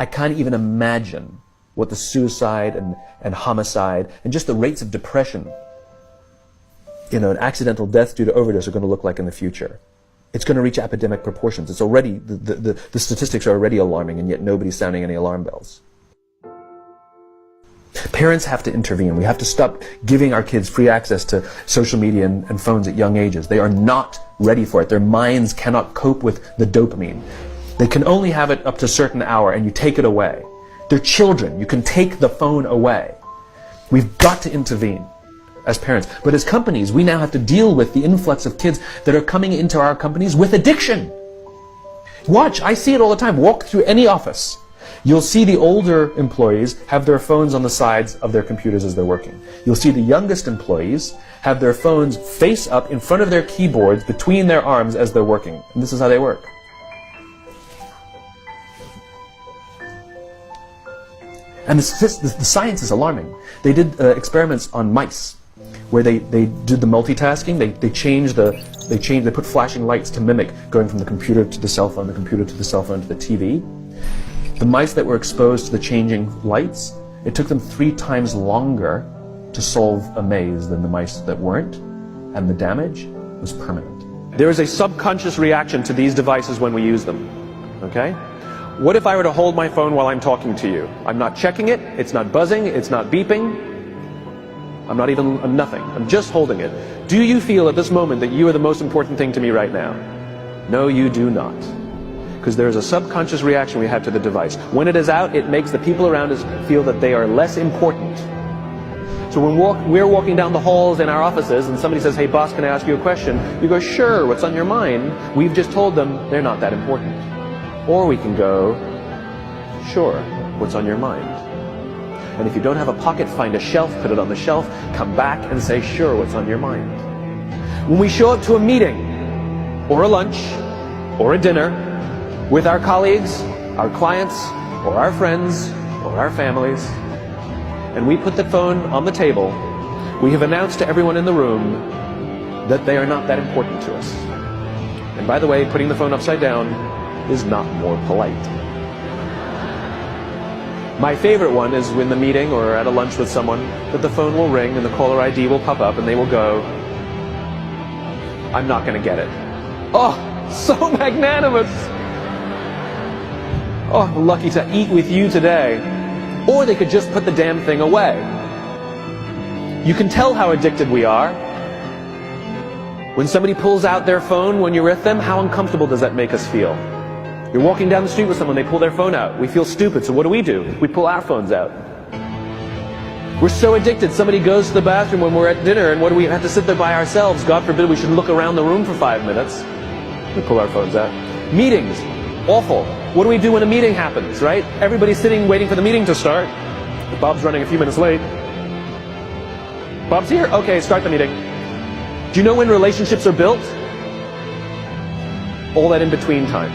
I can't even imagine what the suicide and homicide and just the rates of depression, and accidental deaths due to overdose are going to look like in the future. It's going to reach epidemic proportions. It's already, the statistics are already alarming, and yet nobody's sounding any alarm bells. Parents have to intervene. We have to stop giving our kids free access to social media and phones at young ages. They are not ready for it. Their minds cannot cope with the dopamine. They can only have it up to a certain hour, and you take it away. They're children. You can take the phone away. We've got to intervene as parents. But as companies, we now have to deal with the influx of kids that are coming into our companies with addiction. Watch, I see it all the time. Walk through any office. You'll see the older employees have their phones on the sides of their computers as they're working. You'll see the youngest employees have their phones face up in front of their keyboards between their arms as they're working. And this is how they work. And the science is alarming. They did experiments on mice where they did the multitasking. They put flashing lights to mimic going from the computer to the cell phone, the computer to the cell phone to the TV. The mice that were exposed to the changing lights, it took them 3 times longer to solve a maze than the mice that weren't, and the damage was permanent. There is a subconscious reaction to these devices when we use them, okay? What if I were to hold my phone while I'm talking to you? I'm not checking it, it's not buzzing, it's not beeping, I'm nothing, I'm just holding it. Do you feel at this moment that you are the most important thing to me right now? No, you do not. Because there is a subconscious reaction we have to the device. When it is out, it makes the people around us feel that they are less important. So when we're walking down the halls in our offices and somebody says, hey boss, can I ask you a question? You go, sure, what's on your mind? We've just told them they're not that important. Or we can go, sure, what's on your mind? And if you don't have a pocket, find a shelf, put it on the shelf, come back and say, sure, what's on your mind? When we show up to a meeting, or a lunch, or a dinner, with our colleagues, our clients, or our friends, or our families, and we put the phone on the table, we have announced to everyone in the room that they are not that important to us. And by the way, putting the phone upside down is not more polite. My favorite one is when the meeting or at a lunch with someone, that the phone will ring and the caller ID will pop up and they will go, I'm not going to get it. Oh, so magnanimous. Oh, lucky to eat with you today. Or they could just put the damn thing away. You can tell how addicted we are. When somebody pulls out their phone when you're with them, how uncomfortable does that make us feel? You're walking down the street with someone, they pull their phone out. We feel stupid, so what do? We pull our phones out. We're so addicted. Somebody goes to the bathroom when we're at dinner, and what do we have to sit there by ourselves? God forbid we should look around the room for 5 minutes. We pull our phones out. Meetings, awful. What do we do when a meeting happens, right? Everybody's sitting waiting for the meeting to start. Bob's running a few minutes late. Bob's here? Okay, start the meeting. Do you know when relationships are built? All that in between time.